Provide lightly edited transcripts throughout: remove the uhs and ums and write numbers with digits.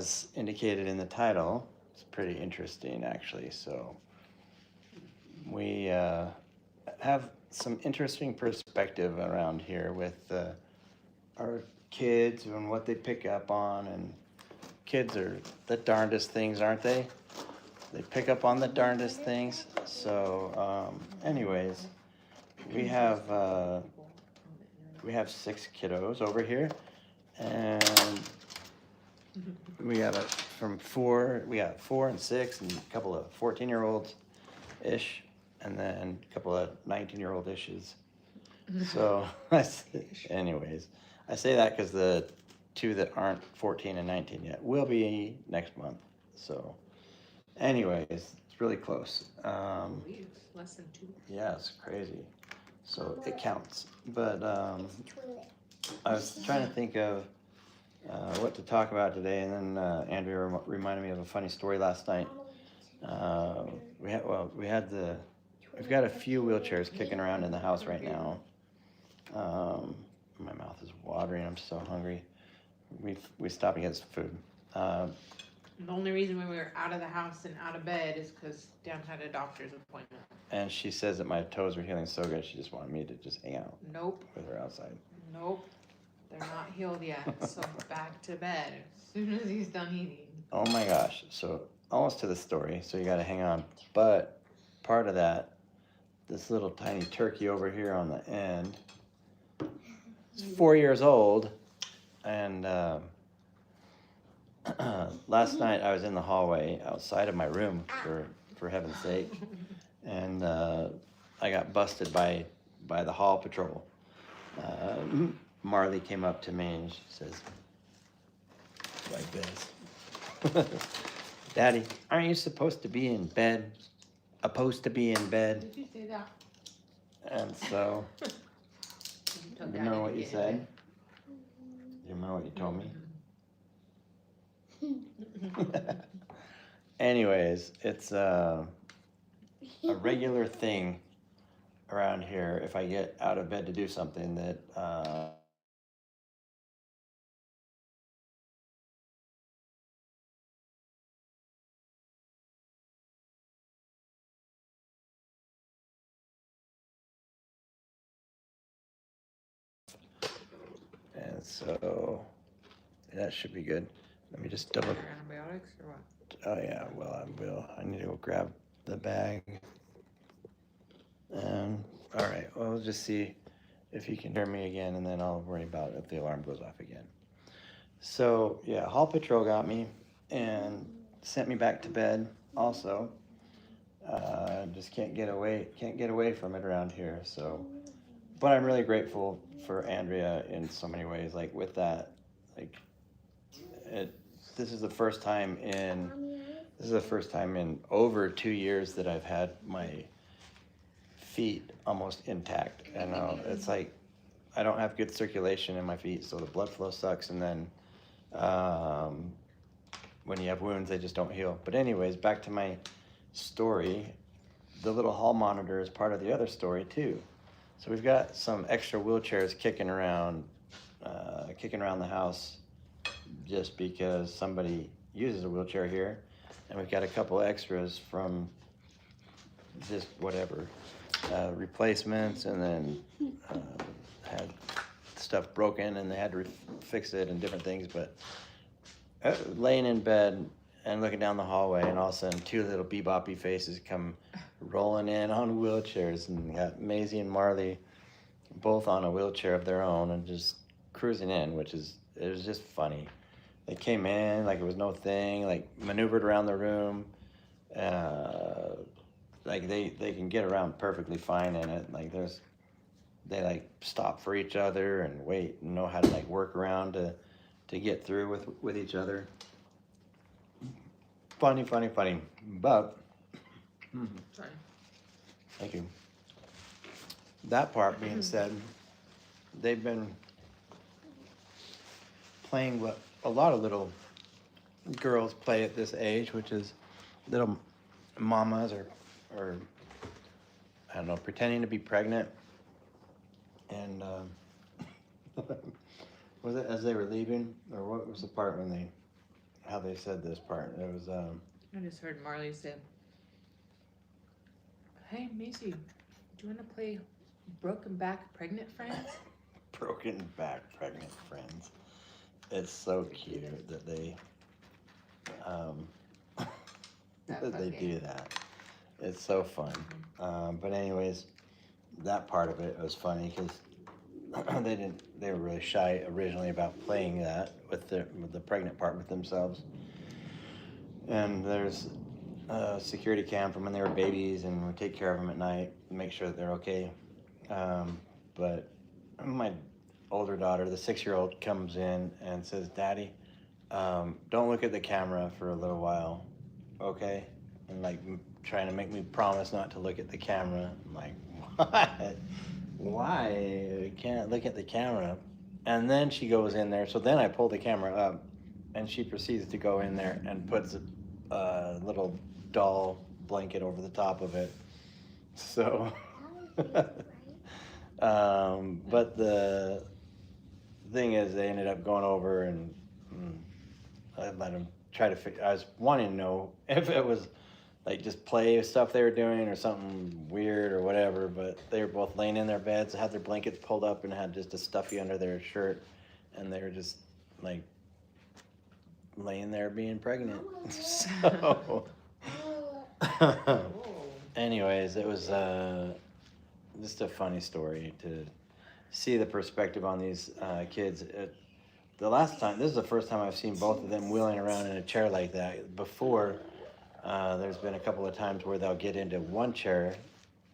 as indicated in the title, it's pretty interesting actually. So we have some interesting perspective around here with our kids and what they pick up on. And kids are the darndest things, aren't they? They pick up on the darndest things. So anyways, we have 6 kiddos over here, and we got we got 4 and 6 and a couple of 14-year-olds ish, and then a couple of 19-year-old ishes. So anyways, I say that because the 2 that aren't 14 and 19 yet will be next month. So anyways, it's really close. Less than 2. Yeah, it's crazy. So it counts. But I was trying to think of what to talk about today, and then Andrea reminded me of a funny story last night. We've got a few wheelchairs kicking around in the house right now. My mouth is watering. I'm so hungry. We stopped to get some food. The only reason we were out of the house and out of bed is because Dan had a doctor's appointment. And she says that my toes are healing so good, she just wanted me to just hang out. Nope. With her outside. Nope. They're not healed yet, so back to bed as soon as he's done eating. Oh my gosh. So almost to the story, so you got to hang on. But part of that, this little tiny turkey over here on the end, is 4 years old, and last night I was in the hallway outside of my room, for heaven's sake, and I got busted by the hall patrol. Marley came up to me and she says, like this, "Daddy, aren't you supposed to be in bed? Supposed to be in bed?" Did you say that? And so, you remember what you said? You remember what you told me? Anyways, it's a regular thing around here if I get out of bed to do something that and so that should be good. Let me just double. Your antibiotics or what? Oh yeah, well I will. I need to go grab the bag. And all right, well, we'll just see if you can hear me again, and then I'll worry about if the alarm goes off again. So yeah, Hall Patrol got me and sent me back to bed. Also, just can't get away from it around here. So, but I'm really grateful for Andrea in so many ways. Like with that, like this is the first time in over 2 years that I've had my feet almost intact. And it's like I don't have good circulation in my feet, so the blood flow sucks. And then when you have wounds, they just don't heal. But anyways, back to my story. The little hall monitor is part of the other story too. So we've got some extra wheelchairs kicking around the house just because somebody uses a wheelchair here. And we've got a couple extras from just whatever, replacements, and then had stuff broken and they had to fix it and different things. But laying in bed and looking down the hallway, and all of a sudden 2 little beboppy faces come rolling in on wheelchairs, and got Maisie and Marley both on a wheelchair of their own and just cruising in, it was just funny. They came in like it was no thing, like maneuvered around the room. Like they can get around perfectly fine in it. Like they like stop for each other and wait and know how to like work around to get through with each other. Funny. But Sorry. thank you. That part being said, they've been playing what a lot of little girls play at this age, which is little mamas or I don't know, pretending to be pregnant. And was it as they were leaving, or what was the part when they how they said this part. It was I just heard Marley say, "Hey, Macy, do you want to play Broken Back Pregnant Friends?" broken back pregnant friends. It's so cute that they that they do that. It's so fun. But anyways, that part of it was funny because they were really shy originally about playing that with the pregnant part with themselves. And there's a security cam from when they were babies, and we take care of them at night, make sure that they're okay. But my older daughter, the 6-year-old, comes in and says, "Daddy, don't look at the camera for a little while, okay?" And like trying to make me promise not to look at the camera. I'm like, what? Why? I can't look at the camera. And then she goes in there. So then I pull the camera up, and she proceeds to go in there and puts a little doll blanket over the top of it. So, but the thing is, they ended up going over and I let them try to figure. I was wanting to know if it was like just play stuff they were doing or something weird or whatever, but they were both laying in their beds, had their blankets pulled up, and had just a stuffy under their shirt, and they were just like laying there being pregnant. So anyways, it was just a funny story to see the perspective on these kids. The last time, this is the first time I've seen both of them wheeling around in a chair like that. Before, there's been a couple of times where they'll get into one chair,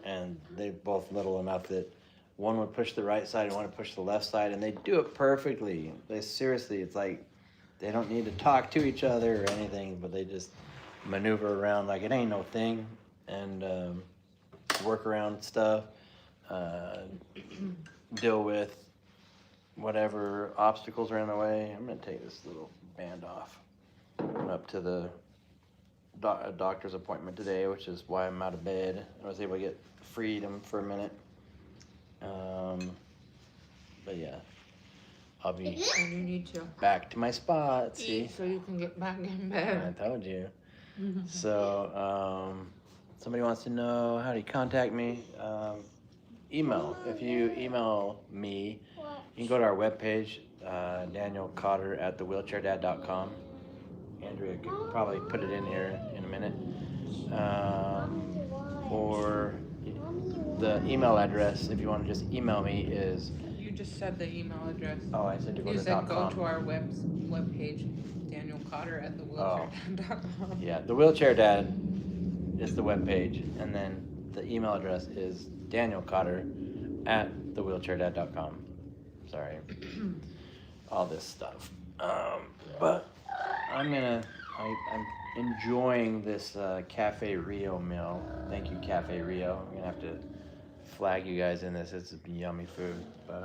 and they're both little enough that one would push the right side and one would push the left side, and they do it perfectly. They seriously, it's like they don't need to talk to each other or anything, but they just maneuver around like it ain't no thing, and work around stuff, deal with whatever obstacles are in the way. I'm gonna take this little band off. Went up to the doctor's appointment today, which is why I'm out of bed. I was able to get freedom for a minute. But yeah, I'll be And you need to back to my spot. See, eat so you can get back in I bed. told you. So, somebody wants to know how do you contact me? Email. If you email me, you can go to our webpage, Daniel Cotter at thewheelchairdad.com. Andrea could probably put it in here in a minute. Or the email address, if you want to just email me, is. You just said the email address. Oh, I said to go You to said go .com. to our webpage, Daniel Cotter at thewheelchairdad.com. Yeah, the Wheelchair Dad is the webpage, and then the email address is Daniel Cotter at thewheelchairdad.com. Sorry, all this stuff. But I'm enjoying this Cafe Rio meal. Thank you, Cafe Rio. I'm gonna have to flag you guys in this. It's yummy food, but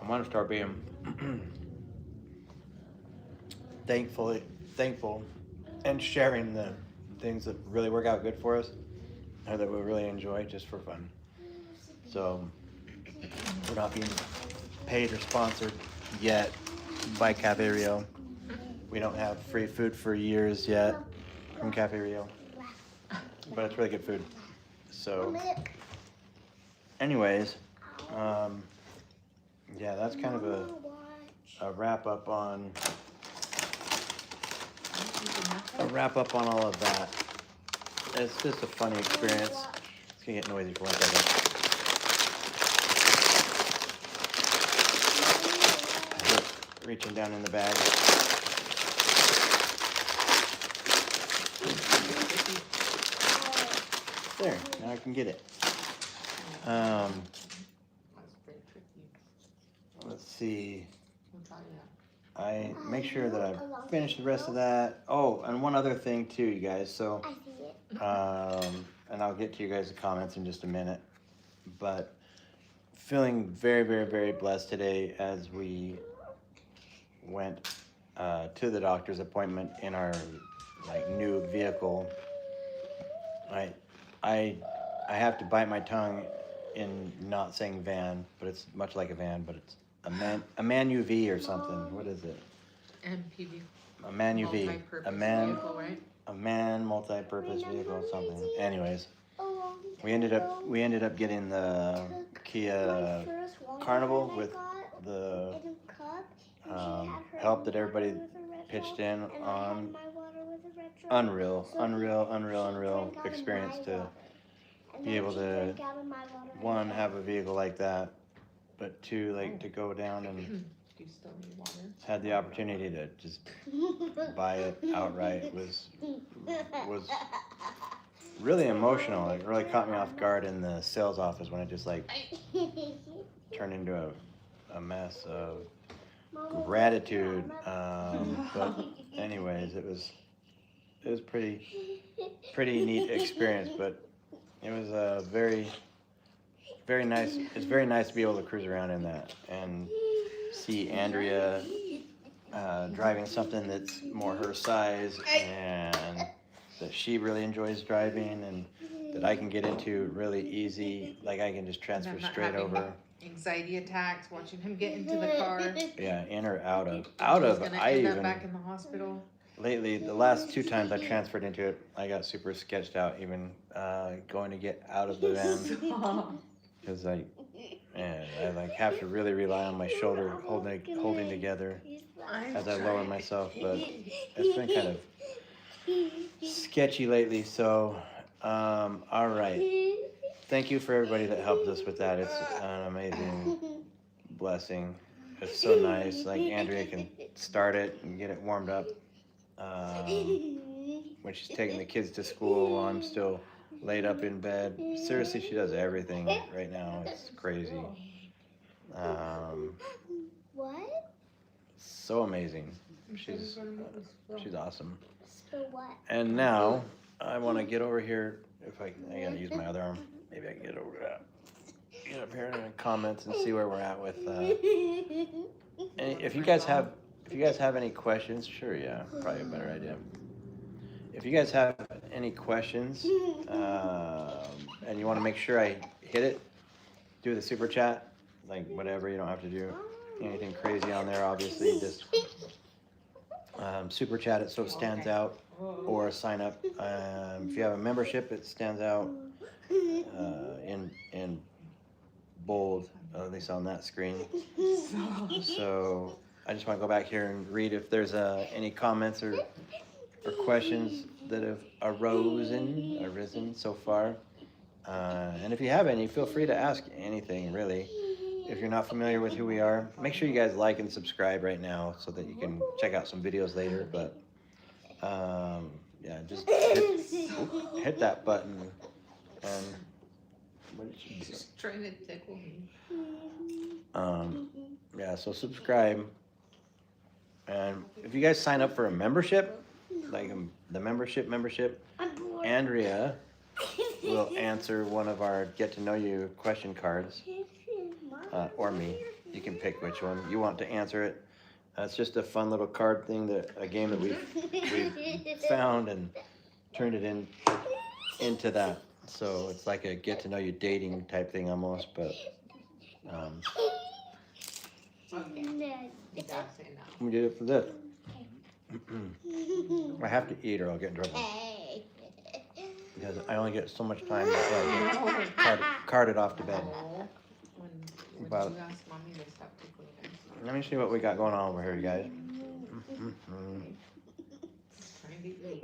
I want to start being thankful and sharing the things that really work out good for us or that we really enjoy just for fun. So we're not being paid or sponsored yet by Cafe Rio. We don't have free food for years yet from Cafe Rio, but it's really good food. So anyways, yeah, that's kind of a wrap up on all of that. It's just a funny experience. It's gonna get noisy for 1 second. Just reaching down in the bag. There, now I can get it. That's pretty tricky. Let's see. We'll try that. I make sure that I finish the rest of that. Oh, and one other thing too, you guys. So, I see it. and I'll get to you guys' comments in just a minute. But feeling very, very, very blessed today as we went to the doctor's appointment in our like new vehicle. I have to bite my tongue in not saying van, but it's much like a van, but it's a man UV or something. What is it? MPV. A man UV. Multi-purpose A man. vehicle, right? A man multi-purpose vehicle, something. Anyways, we ended up getting the Kia Carnival with the help that everybody pitched in on. Unreal experience to be able to, one, have a vehicle like that, but two, like to go down and Do you still need water? had the opportunity to just buy it outright was really emotional. It really caught me off guard in the sales office when it just like turned into a mess of gratitude. But anyways, it was pretty neat experience. But it was a very nice. It's very nice to be able to cruise around in that and see Andrea driving something that's more her size and that she really enjoys driving and that I can get into really easy. Like I can just transfer And I'm not straight having over. Anxiety attacks watching him get into the car. Yeah, in or out of. He's gonna I end up even back in the hospital. lately the last 2 times I transferred into it, I got super sketched out. Even going to get out of the van because I like have to really rely on my shoulder holding together as I lower myself. But it's been kind of sketchy lately. So all right. Thank you for everybody that helped us with that. It's an amazing blessing. It's so nice. Like Andrea can start it and get it warmed up when she's taking the kids to school while I'm still laid up in bed. Seriously, she does everything right now. It's crazy. What? So amazing. She's awesome. So what? And now I want to get over here. If I gotta use my other arm. Maybe I can get over that. Get up here in the comments and see where we're at with. If you guys have any questions, sure, yeah, probably a better idea. If you guys have any questions and you want to make sure I hit it, do the super chat, like whatever. You don't have to do anything crazy on there. Obviously, just super chat it so it stands out, or sign up. If you have a membership, it stands out in bold, at least on that screen. So I just want to go back here and read if there's any comments or questions that have arisen so far. And if you have any, feel free to ask anything, really. If you're not familiar with who we are, make sure you guys like and subscribe right now so that you can check out some videos later. But yeah, just hit that button. And what did she do? Just trying to tickle me. Yeah, so subscribe. And if you guys sign up for a membership, like the membership, Andrea will answer one of our get to know you question cards, or me. You can pick which one you want to answer it. It's just a fun little card thing, a game that we've found and turned it into that. So it's like a get to know you dating type thing almost, but Okay. You gotta say no. we did it for this. I have to eat or I'll get in trouble. Because I only get so much time before I get carted off to bed. When But you ask mommy to stop tickling her. let me see what we got going on over here, you guys. Trying to eat.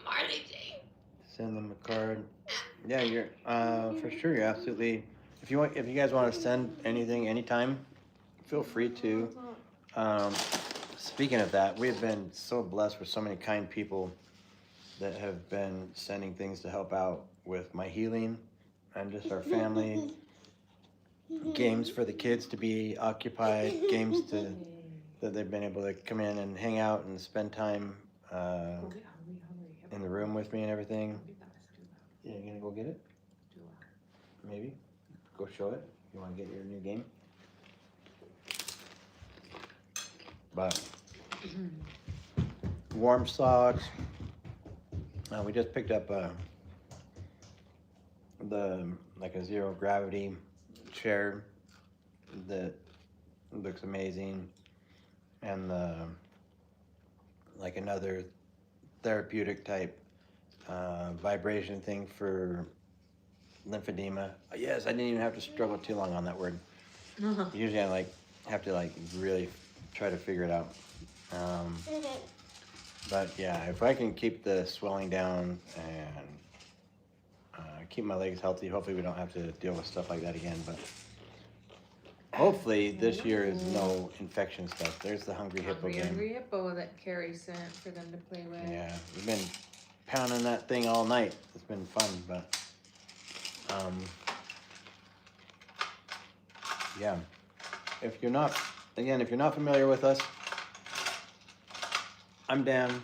Marley Jane. Send them a card. Yeah, you're for sure. You're absolutely. If you guys want to send anything anytime, feel free to. Speaking of that, we've been so blessed with so many kind people that have been sending things to help out with my healing and just our family. Games for the kids to be occupied, games that they've been able to come in and hang out and spend time in the room with me and everything. Yeah, you gonna go get it? Maybe. Go show it. You want to get your new game? But warm socks. We just picked up like a zero gravity chair that It looks amazing. And like another therapeutic type vibration thing for lymphedema. Yes, I didn't even have to struggle too long on that word. Usually I have to really try to figure it out. But yeah, if I can keep the swelling down and keep my legs healthy, hopefully we don't have to deal with stuff like that again. But hopefully this year is no infection stuff. There's the Hungry Hippo game. Hungry Hippo that Carrie sent for them to play with. Yeah, we've been pounding that thing all night. It's been fun, but yeah. If you're not familiar with us, I'm Dan.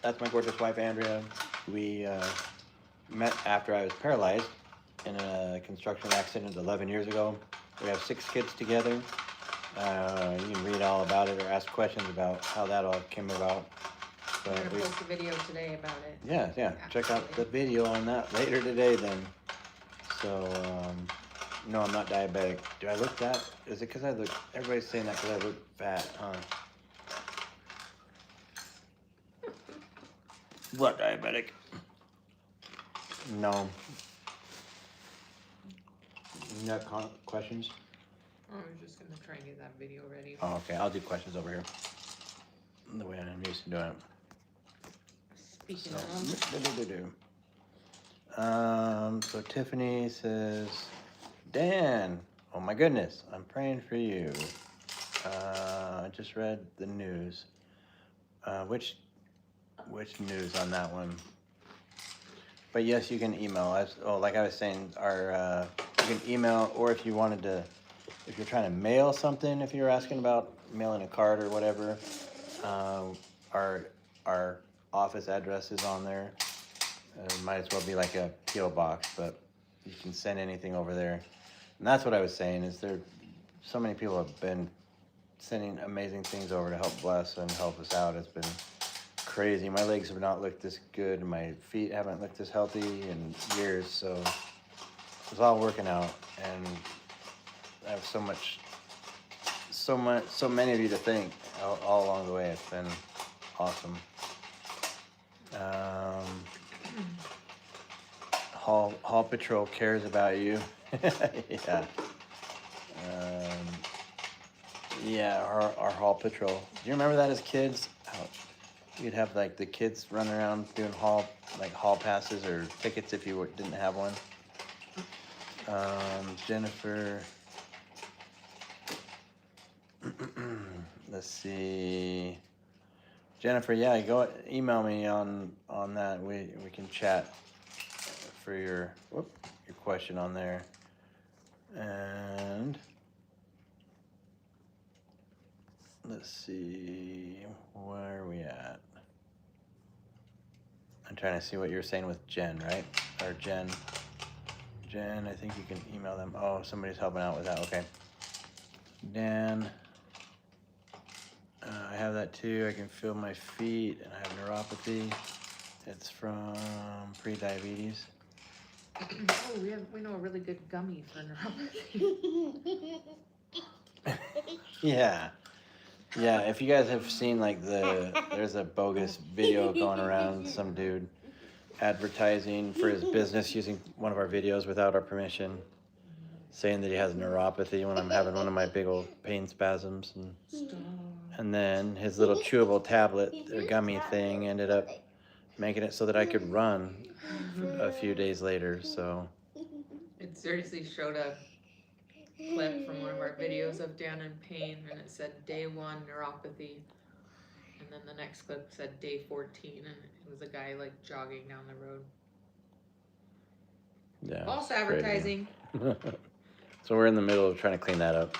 That's my gorgeous wife, Andrea. We met after I was paralyzed in a construction accident 11 years ago. We have 6 kids together. You can read all about it or ask questions about how that all came about. We're going to post a video today about it. Yeah. Check out the video on that later today then. So, no, I'm not diabetic. Do I look that? Is it because everybody's saying that because I look fat, huh? What, diabetic? No. You got questions? I was just going to try and get that video ready. Oh, okay. I'll do questions over here. The way I'm used to doing it. Speaking of. So Tiffany says, Dan, oh my goodness, I'm praying for you. I just read the news. Which news on that one? But yes, you can email us. Oh, like I was saying, you can email, or if you're trying to mail something, if you're asking about mailing a card or whatever, our office address is on there. Might as well be like a P.O. box, but you can send anything over there. And that's what I was saying, is so many people have been sending amazing things over to help bless and help us out. It's been crazy. My legs have not looked this good, and my feet haven't looked this healthy in years, so it's all working out, and I have so many of you to thank all along the way. It's been awesome. Hall Patrol cares about you. Yeah. Our Hall Patrol. Do you remember that as kids? You'd have like the kids running around doing hall passes or tickets if you didn't have one. Jennifer. Let's see. Jennifer, yeah, go email me on that. We can chat for your question on there. And let's see, where are we at? I'm trying to see what you're saying with Jen, right? Or Jen, I think you can email them. Oh, somebody's helping out with that. Okay. Dan, I have that too. I can feel my feet, and I have neuropathy. It's from pre-diabetes. Oh, we know a really good gummy for neuropathy. Yeah, if you guys have seen there's a bogus video going around, some dude advertising for his business using one of our videos without our permission, saying that he has neuropathy when I'm having one of my big old pain spasms, and then his little chewable tablet or gummy thing ended up making it so that I could run a few days later. So it seriously showed a clip from one of our videos of Dan in pain, and it said day 1 neuropathy, and then the next clip said day 14, and it was a guy like jogging down the road. Yeah, false advertising. So we're in the middle of trying to clean that up.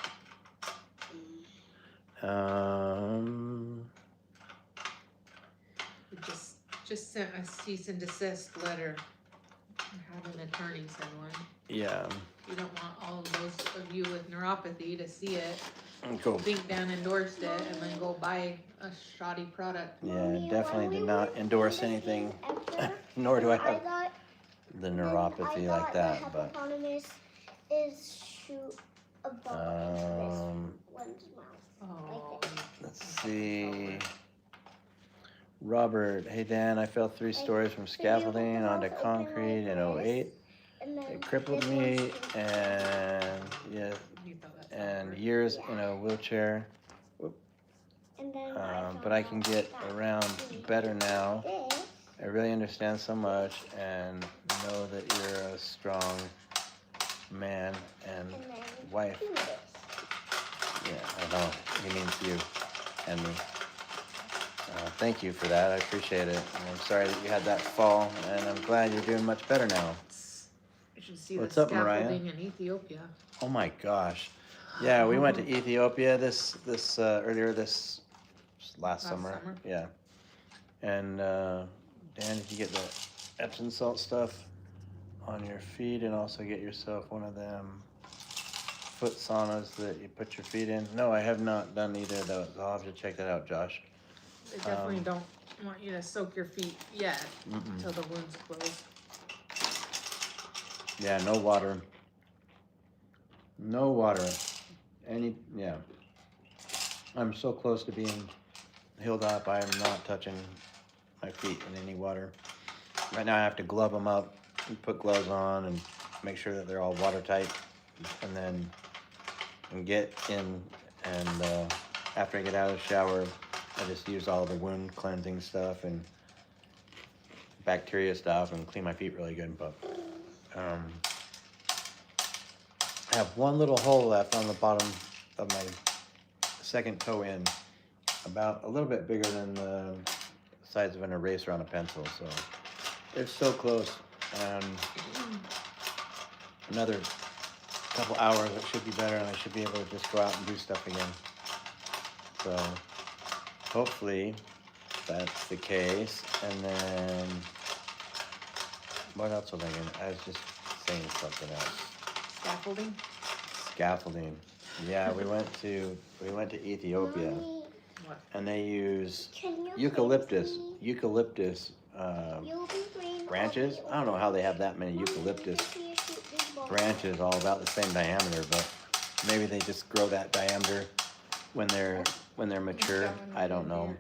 We just sent a cease and desist letter. I had an attorney send one. Yeah. We don't want all of those of you with neuropathy to see it, Cool. think Dan endorsed it, and then go buy a shoddy product. Yeah, definitely did not endorse anything, nor do I have the neuropathy like that. But hippopotamus is a ball in Um, one's mouth. Oh, let's see. Robert, hey Dan, I fell 3 stories from scaffolding onto concrete in '08. And then It crippled this me one's too. and yeah, you thought that's and awkward. years in a wheelchair. And then But I can get around better now. this. I really understand so much and know that you're a strong man and And then wife. do this. Yeah, I know. He means you and me. Thank you for that. I appreciate it. And I'm sorry that you had that fall, and I'm glad you're doing much better now. You should see What's the up, Mariah? scaffolding in Ethiopia. Oh my gosh. Yeah, we went to Ethiopia earlier this last summer. summer? Yeah. And Dan, did you get the Epsom salt stuff on your feet, and also get yourself one of them foot saunas that you put your feet in? No, I have not done either of those. I'll have to check that out, Josh. They definitely don't want you to soak your feet yet until the wounds close. Yeah, no water. No water. Yeah. I'm so close to being healed up. I am not touching my feet in any water. Right now I have to glove them up and put gloves on and make sure that they're all watertight. And then get in, and after I get out of the shower, I just use all the wound cleansing stuff and bacteria stuff and clean my feet really good. But I have one little hole left on the bottom of my second toe in, about a little bit bigger than the size of an eraser on a pencil. So it's so close, and another couple hours it should be better, and I should be able to just go out and do stuff again. So hopefully that's the case. And then what else was I was just saying something else. Scaffolding? Scaffolding. Yeah, we went to Ethiopia. Mommy, What? And they use can you eucalyptus fix me? You'll be green, branches. I don't know how they have that many eucalyptus branches all about the same diameter, but maybe they just grow that diameter when they're mature. I don't know.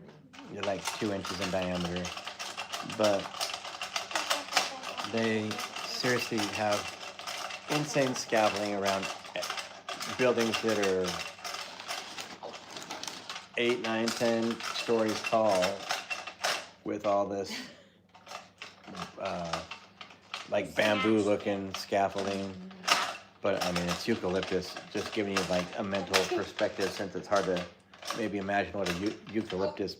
They're like 2 inches in diameter, but they seriously have insane scaffolding around buildings that are 8, 9, 10 stories tall, with all this like bamboo looking scaffolding. But I mean, it's eucalyptus, just giving you like a mental perspective, since it's hard to maybe imagine what a eucalyptus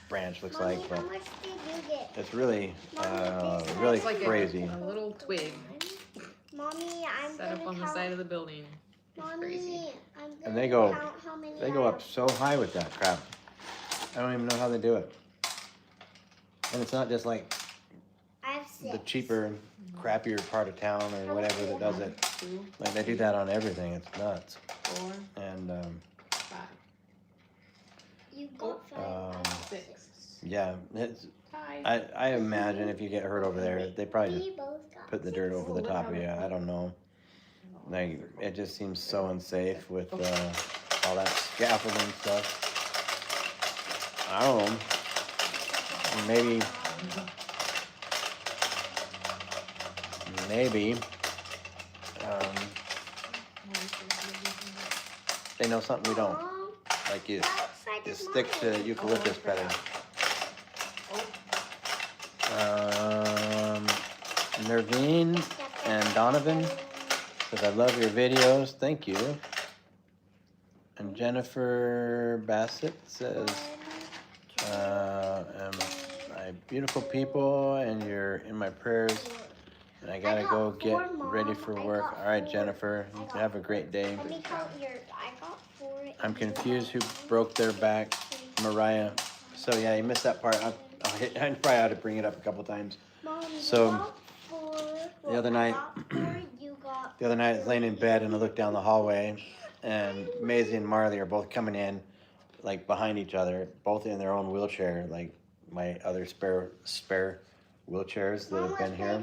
branch looks Mommy, like. how But much did you get? it's really It's like crazy. a little twig Mommy, I'm set up gonna on the count. side of the building. It's crazy. Mommy, I'm gonna And they go- count how many They I go up have. so high with that crap. I don't even know how they do it. And it's not just like I have 6. the cheaper, crappier part of town or whatever that does it. 2, Like they do that on everything. It's nuts. 4, And 5, You got 5. I got 6. Oh. it's, Tie. I imagine if you get hurt over there, they probably just We both got put the dirt over the Look top how of you. they- I don't know. Like it just seems so unsafe with all that scaffolding stuff. I don't know. Maybe they know something we don't. Mom, Like you outside is stick to mine. eucalyptus better. Nervine and Donovan says, I love your videos. Thank you. And Jennifer Bassett says, my beautiful people, and you're in my prayers. And I gotta go get ready for work. All right, Jennifer, you have a great day. Let me count yours. I got 4. I'm confused who broke their back. Mariah. So yeah, you missed that part. I probably ought to bring it up a couple times. Mom, you So, got 4. the other night- I got 4, you got The other night I was laying in bed and I looked down the hallway, and Maisie and Marley are both coming in, like behind each other, both in their own wheelchair, like my other spare wheelchairs that have been here.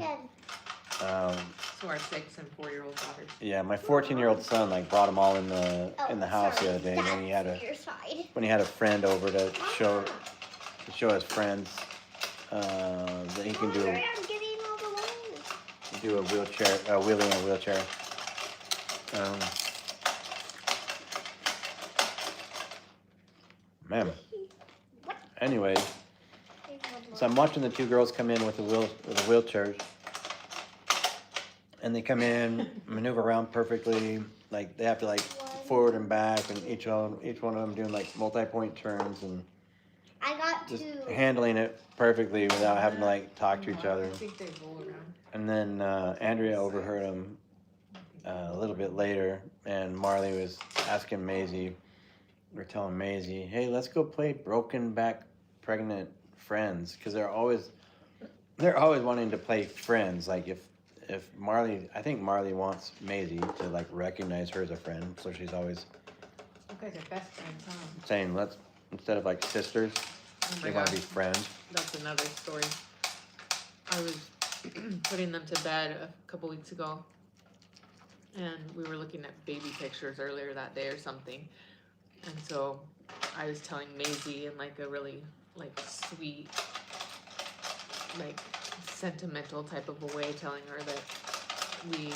So our 6 and 4-year-old daughters. Yeah, my 14-year-old son like brought them all in the house the other day. And then he had when he had a friend over to show his friends that he can do I'm getting all the ones. a wheelie in a wheelchair. Man. Anyways, so I'm watching the two girls come in with the wheelchairs, and they come in, maneuver around perfectly. Like they have to like forward and back, and each one of them doing like multi-point turns and I got just 2. handling it perfectly without having to like talk to each other. I think they roll around. And then Andrea overheard them a little bit later, and Marley was asking Maisie, we're telling Maisie, hey, let's go play broken back pregnant friends, because they're always wanting to play friends. Like if Marley, I think Marley wants Maisie to like recognize her as a friend, so she's always You guys are best friends, huh? saying let's, instead of like sisters, Oh they my want to gosh, be friends. that's another story. I was putting them to bed a couple weeks ago, and we were looking at baby pictures earlier that day or something. And so I was telling Maisie in like a really like sweet, like sentimental type of a way, telling her that we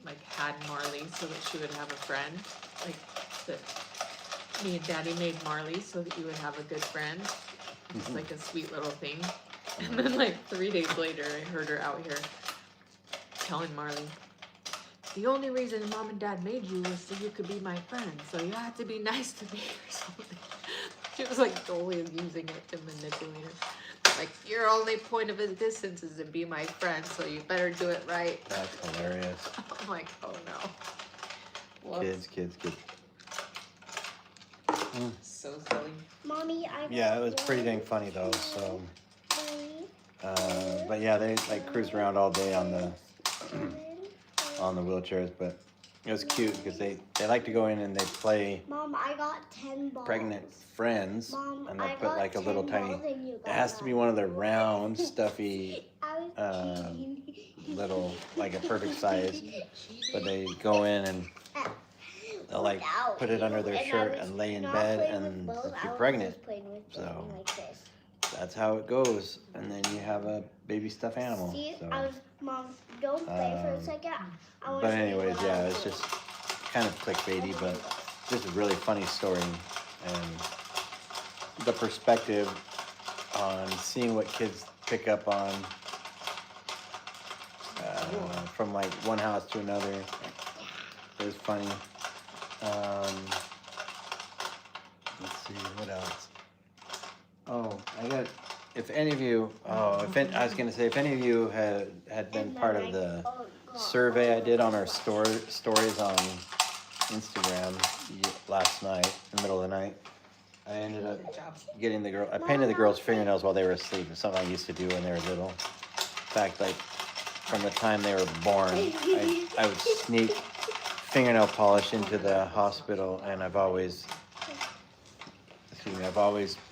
like had Marley so that she would have a friend, like that me and Daddy made Marley so that you would have a good friend. It's like a sweet little thing. And then like 3 days later, I heard her out here telling Marley, the only reason Mom and Dad made you was so you could be my friend, so you had to be nice to me or something. She was like totally using it to manipulate her. Like, your only point of existence is to be my friend, so you better do it right. That's hilarious. I'm like, oh no. Whoops. Kids. So silly. Mommy, I Yeah, it was pretty dang funny though. So, but yeah, they like cruise around all day on the wheelchairs, but it was cute because they like to go in and they play Mom, I got 10 balls. pregnant friends, Mom, and they I put got like a 10 little tiny. balls and you It got has to be 9. one of the round, stuffy, I was cheating. little, like a perfect size. But they go in and they'll like put it under their shirt and lay in bed, and if you're pregnant, so that's how it goes. And then you have a baby stuffed animal. See, So. Mom, don't play for a second. But anyways, yeah, it's just kind of clickbaity, but just a really funny story, and the perspective on seeing what kids pick up on from like one house to another is funny. Let's see, what else? Oh, if any of you, I was gonna say, if any of you had been part of the survey I did on our stories on Instagram last night, in the middle of the night, I ended up getting I painted the girls' fingernails while they were asleep. It's something I used to do when they were little. In fact, like from the time they were born, I would sneak fingernail polish into the hospital, and I've always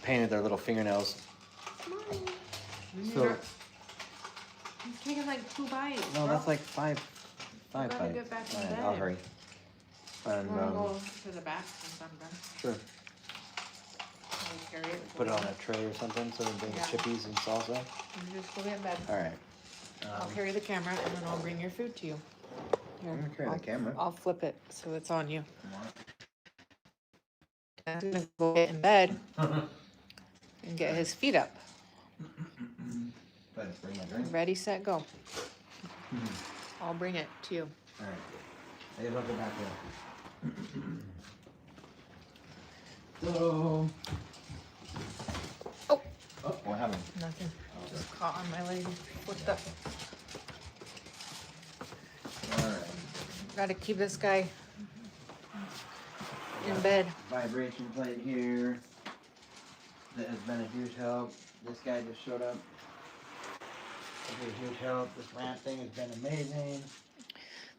painted their little fingernails. So, He's taking like 2 bites. no, that's like five gotta bites. get back to All right, bed. I'll hurry. And Wanna go to the back since I'm done? sure, Can we carry it? put it on a tray or something so they bring Yeah. chippies and salsa. You just go get in bed. All right. I'll carry the camera and then I'll bring your food to you. Here, I'm gonna carry the camera. I'll flip it so it's on you. I'm gonna go get in bed and get his feet up. But bring my drink. Ready, set, go. I'll bring it to you. All right. Hey, look back here. So. Oh. Oh, what happened? Nothing. Just caught on my leg. Flipped up. All right. Gotta keep this guy in bed. Vibration plate here. That has been a huge help. This guy just showed up. It's a huge help. This ramp thing has been amazing.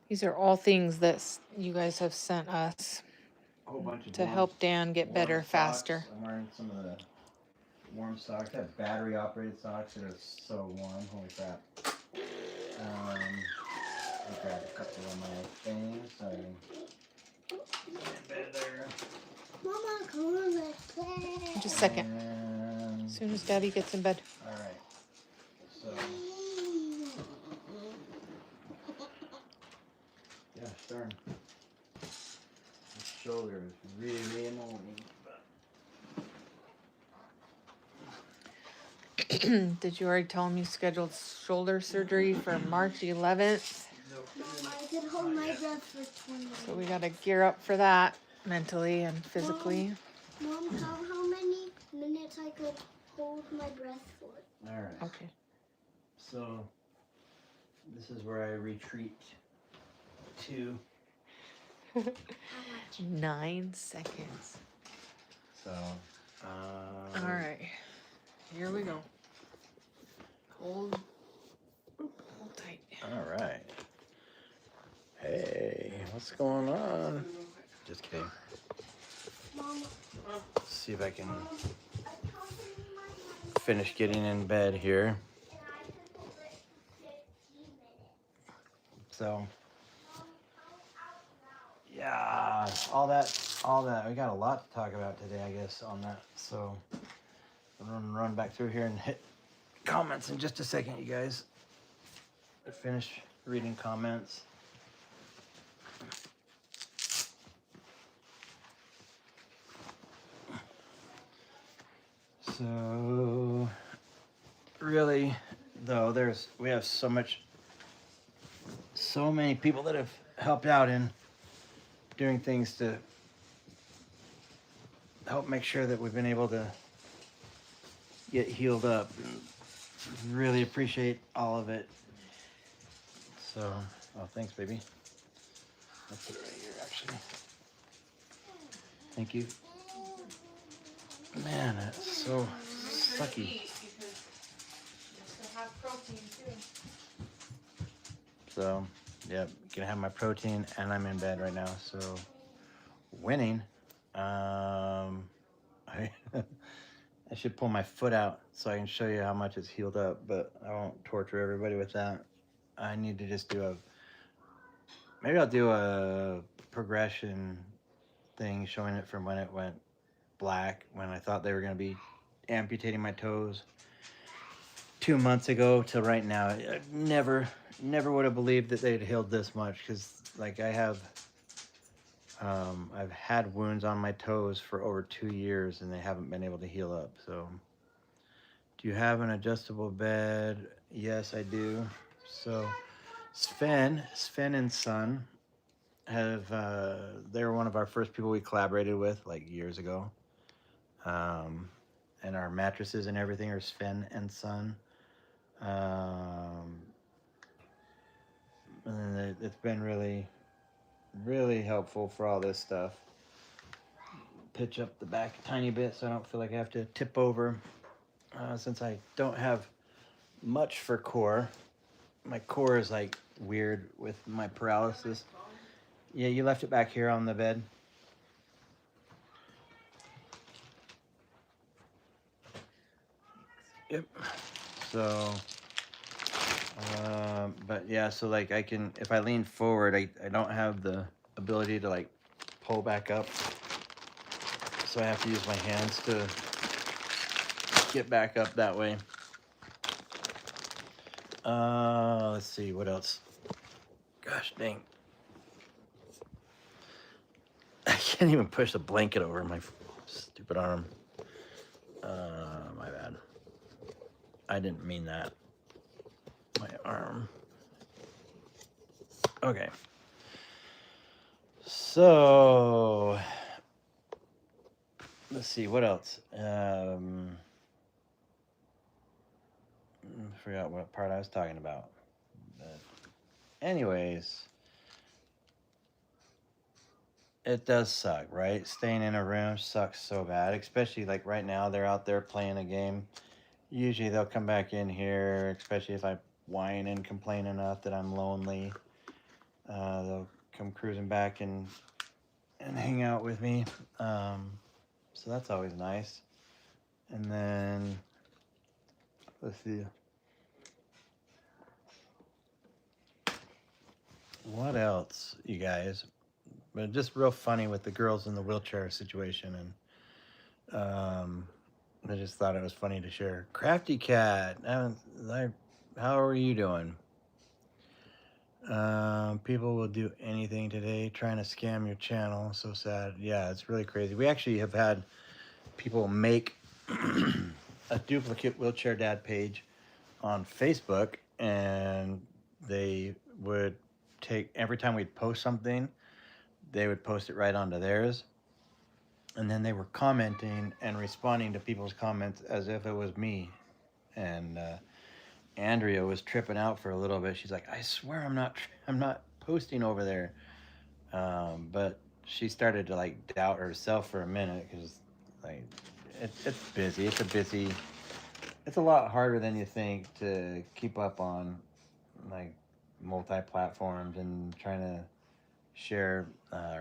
These are all things that you guys have sent us A whole bunch of to warm- help Dan get warm better socks. faster. I'm wearing some of the warm socks. I have battery operated socks that are so warm. Holy crap. I grabbed a couple of my things. So I can get in bed there. Mama, come on, let's play. Just a second. And, As soon as Daddy gets in bed. all right. So, yeah, darn. This shoulder is really annoying. Did you already tell him you scheduled shoulder surgery for March 11th? Mom, I could hold my breath for 20 minutes. So we gotta gear up for that mentally and physically. Mom, how many minutes I could hold my breath for? All right. Okay. So, this is where I retreat to. How much? 9 seconds. So, All right. Here we go. Hold tight. all right. Hey, what's going on? Just kidding. Mom, Let's see if I can finish getting in bed here. So, yeah, all that. We got a lot to talk about today, I guess, on that. So, I'm gonna run back through here and hit comments in just a second, you guys. Finish reading comments. So, really, though, we have so many people that have helped out in doing things to help make sure that we've been able to get healed up. And really appreciate all of it. So, oh, thanks, baby. That's it right here, actually. Thank you. Man, that's so sucky. So, yeah, gonna have my protein, and I'm in bed right now. So, winning. I should pull my foot out so I can show you how much it's healed up, but I won't torture everybody with that. I need to just maybe I'll do a progression thing showing it from when it went black, when I thought they were going to be amputating my toes 2 months ago to right now. I never would have believed that they'd healed this much, because like I've had wounds on my toes for over 2 years and they haven't been able to heal up. So, do you have an adjustable bed? Yes, I do. So, Sven and Son they were one of our first people we collaborated with like years ago. And our mattresses and everything are Sven and Son. And it's been really, really helpful for all this stuff. Pitch up the back a tiny bit so I don't feel like I have to tip over. Since I don't have much for core, my core is like weird with my paralysis. Yeah, you left it back here on the bed. Yep. So, but yeah, so like I can, if I lean forward, I don't have the ability to like pull back up. So I have to use my hands to get back up that way. Let's see, what else? Gosh dang. I can't even push the blanket over my stupid arm. My bad. I didn't mean that. My arm. Okay. So, let's see, what else? I forgot what part I was talking about. But anyways, it does suck, right? Staying in a room sucks so bad, especially like right now they're out there playing a game. Usually they'll come back in here, especially if I whine and complain enough that I'm lonely. They'll come cruising back and hang out with me. So that's always nice. And then, let's see. what else, you guys? But just real funny with the girls in the wheelchair situation, and I just thought it was funny to share. Crafty Cat, how are you doing? People will do anything today trying to scam your channel. So sad. Yeah, it's really crazy. We actually have had people make a duplicate wheelchair dad page on Facebook, and they would take every time we'd post something, they would post it right onto theirs, and then they were commenting and responding to people's comments as if it was me. And Andrea was tripping out for a little bit. She's like, I swear I'm not posting over there. But she started to like doubt herself for a minute, because like it's busy. It's a lot harder than you think to keep up on like multi-platforms and trying to share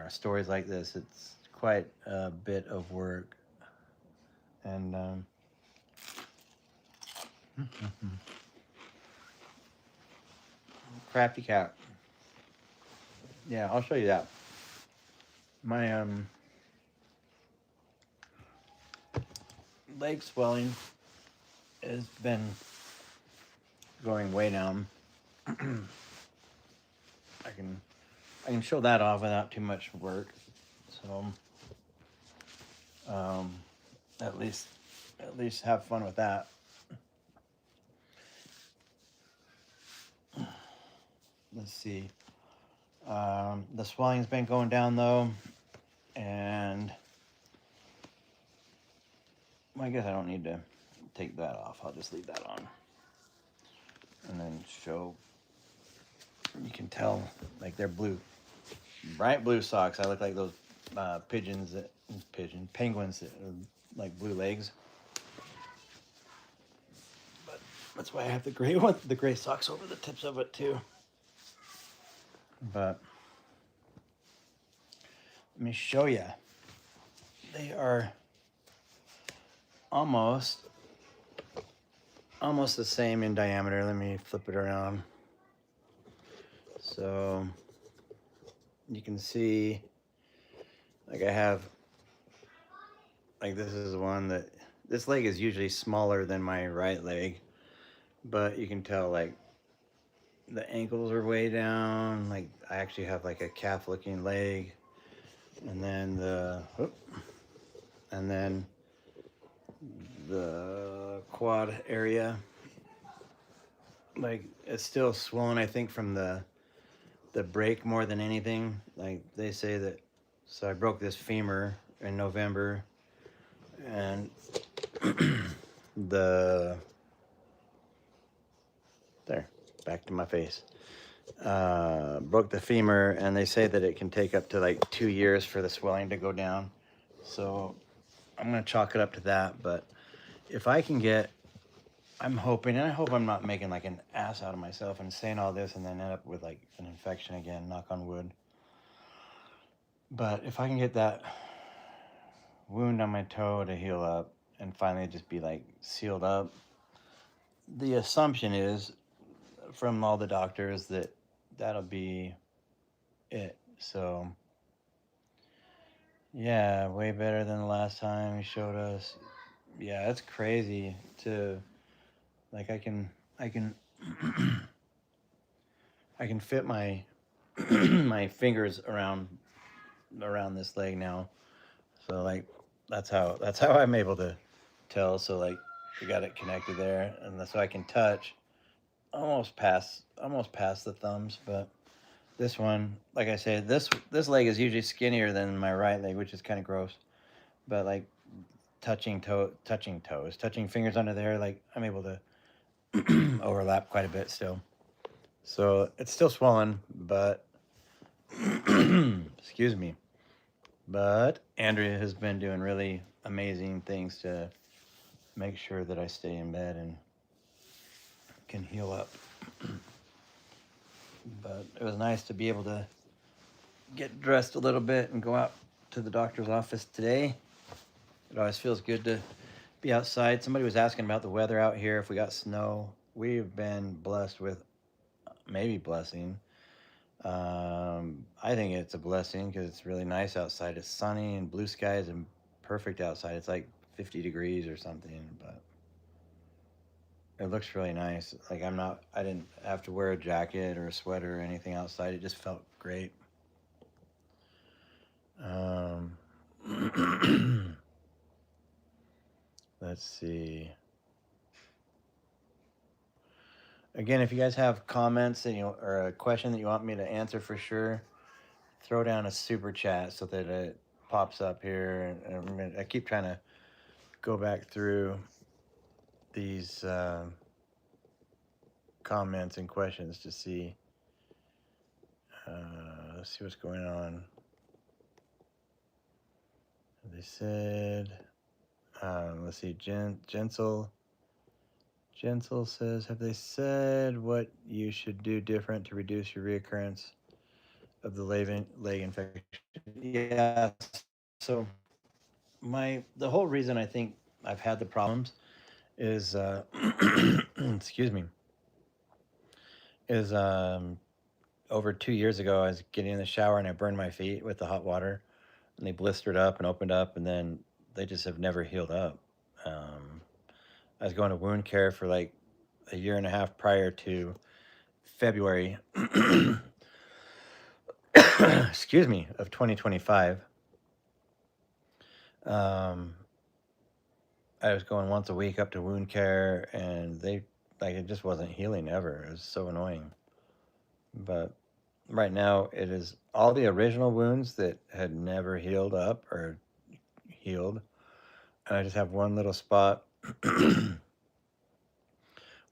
stories like this. It's quite a bit of work. And Crafty Cat. Yeah, I'll show you that. My leg swelling has been going way down. I can show that off without too much work. So at least have fun with that. Let's see. The swelling's been going down though, and well, I guess I don't need to take that off. I'll just leave that on, and then show. You can tell like they're blue, bright blue socks. I look like those penguins that are like blue legs. But that's why I have the gray one, the gray socks over the tips of it too. But let me show you. They are almost the same in diameter. Let me flip it around. So you can see, like I have, like this is one that, this leg is usually smaller than my right leg, but you can tell like the ankles are way down. Like I actually have like a calf looking leg, and then the quad area, like it's still swollen, I think from the break more than anything. Like they say that, so I broke this femur in November, and back to my face. Broke the femur, and they say that it can take up to like 2 years for the swelling to go down. So I'm gonna chalk it up to that. But if I can get, I'm hoping, and I hope I'm not making like an ass out of myself and saying all this and then end up with like an infection again, knock on wood. But if I can get that wound on my toe to heal up and finally just be like sealed up, the assumption is from all the doctors that that'll be it. So yeah, way better than the last time he showed us. Yeah, it's crazy to, like, I can I can fit my my fingers around this leg now. So like that's how I'm able to tell. So like we got it connected there, and so I can touch almost past the thumbs. But this one, like I said, this leg is usually skinnier than my right leg, which is kind of gross. But like touching fingers under there, like I'm able to overlap quite a bit still. So it's still swollen, but excuse me. But Andrea has been doing really amazing things to make sure that I stay in bed and can heal up. But it was nice to be able to get dressed a little bit and go out to the doctor's office today. It always feels good to be outside. Somebody was asking about the weather out here, if we got snow. We've been blessed with, maybe blessing, I think it's a blessing because it's really nice outside. It's sunny and blue skies and perfect outside. It's like 50 degrees or something, but it looks really nice. Like I didn't have to wear a jacket or a sweater or anything outside. It just felt great. Um, let's see. Again, if you guys have comments that or a question that you want me to answer for sure, throw down a super chat so that it pops up here. And I keep trying to go back through these comments and questions to see. Let's see what's going on. They said, let's see, Gentle says, have they said what you should do different to reduce your reoccurrence of the leg infection? Yeah. So the whole reason I think I've had the problems is, excuse me, is over 2 years ago I was getting in the shower and I burned my feet with the hot water, and they blistered up and opened up, and then they just have never healed up. I was going to wound care for like a year and a half prior to February, excuse me, of 2025. Um, I was going once a week up to wound care, and it just wasn't healing ever. It was so annoying. But right now, it is all the original wounds that had never healed up or healed, and I just have one little spot, one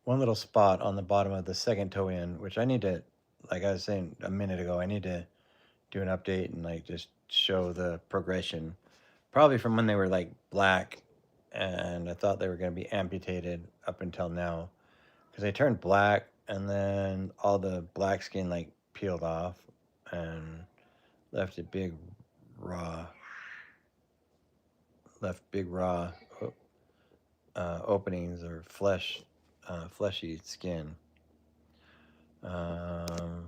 little spot on the bottom of the second toe in, which I need to, like I was saying a minute ago, I need to do an update and like just show the progression. Probably from when they were like black, and I thought they were going to be amputated up until now, because they turned black and then all the black skin like peeled off and left a big raw, openings or fleshy skin. Um,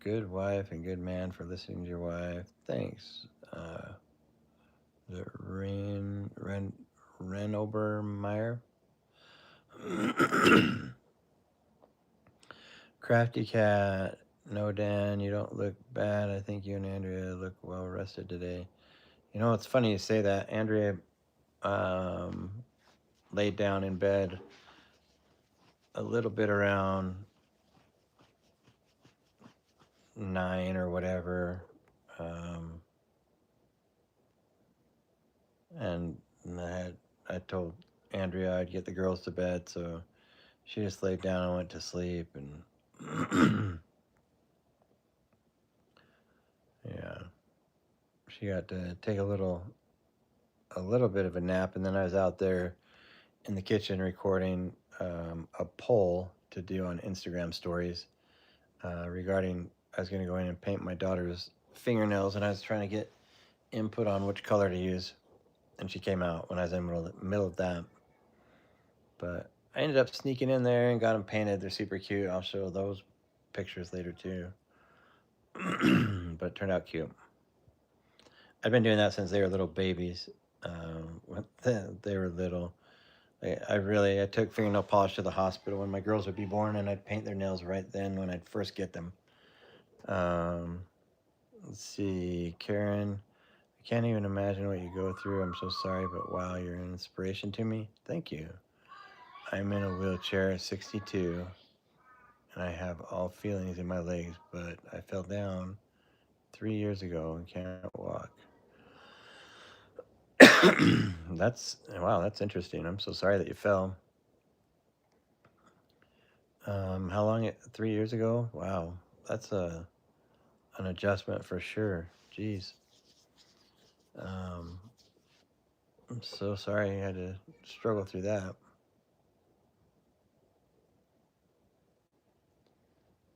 Good wife and good man for listening to your wife. Thanks. The Ren Obermeyer. Crafty cat. No, Dan, you don't look bad. I think you and Andrea look well rested today. You know, it's funny you say that. Andrea um, laid down in bed a little bit around 9 or whatever. Um, and I told Andrea I'd get the girls to bed, so she just laid down and went to sleep. And yeah, she got to take a little bit of a nap, and then I was out there in the kitchen recording a poll to do on Instagram stories regarding I was going to go in and paint my daughter's fingernails, and I was trying to get input on which color to use, and she came out when I was in the middle of that. But I ended up sneaking in there and got them painted. They're super cute. I'll show those pictures later too. But it turned out cute. I've been doing that since they were little babies. When they were little. I took fingernail polish to the hospital when my girls would be born, and I'd paint their nails right then when I'd first get them. Um, let's see, Karen. I can't even imagine what you go through. I'm so sorry, but wow, you're an inspiration to me. Thank you. I'm in a wheelchair at 62, and I have all feelings in my legs, but I fell down 3 years ago and can't walk. That's interesting. I'm so sorry that you fell. How long? 3 years ago? Wow, that's an adjustment for sure. Jeez. Um, I'm so sorry you had to struggle through that.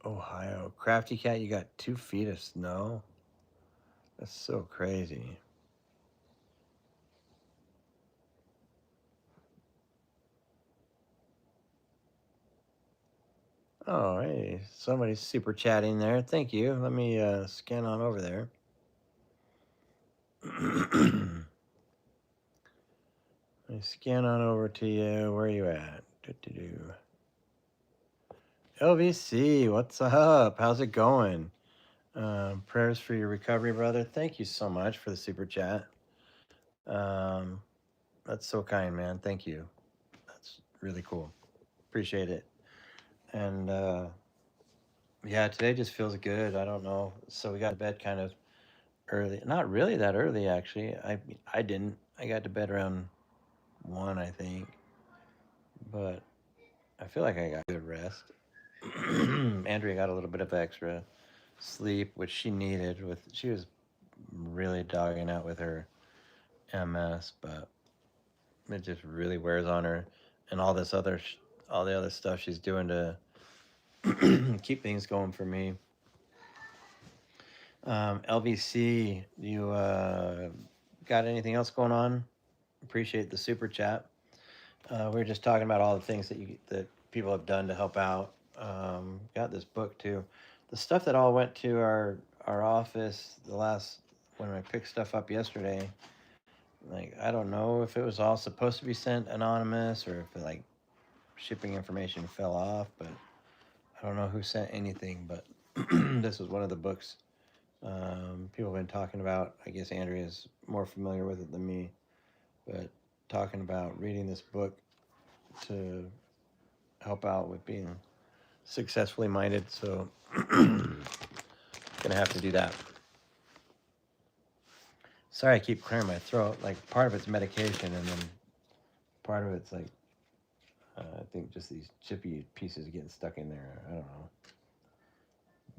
Ohio, Crafty Cat, you got 2 feet of snow. That's so crazy. Oh, hey, somebody's super chatting there. Thank you. Let me scan on over there. Let me scan on over to you. Where are you at? Do-do-do. LVC, what's up? How's it going? Prayers for your recovery, brother. Thank you so much for the super chat. That's so kind, man. Thank you. That's really cool. Appreciate it. And yeah, today just feels good. I don't know. So we got to bed kind of early. Not really that early, actually. I didn't. I got to bed around 1, I think. But I feel like I got good rest. Andrea got a little bit of extra sleep, which she needed. She was really dogging out with her MS, but it just really wears on her, and all the other stuff she's doing to keep things going for me. LVC, you got anything else going on? Appreciate the super chat. We were just talking about all the things that people have done to help out. Got this book too. The stuff that all went to our office when I picked stuff up yesterday. Like, I don't know if it was all supposed to be sent anonymous or if like shipping information fell off, but I don't know who sent anything. But this was one of the books people have been talking about. I guess Andrea's more familiar with it than me, but talking about reading this book to help out with being successfully minded. So gonna have to do that. Sorry, I keep clearing my throat. Like, part of it's medication, and then part of it's like I think just these chippy pieces getting stuck in there. I don't know,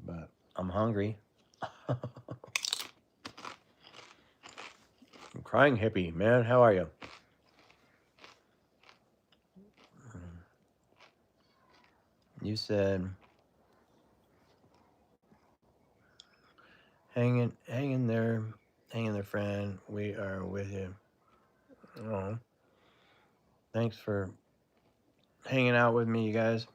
but I'm hungry. I'm crying hippie, man. How are you? You said hang in there, friend. We are with you. Oh, thanks for hanging out with me, you guys.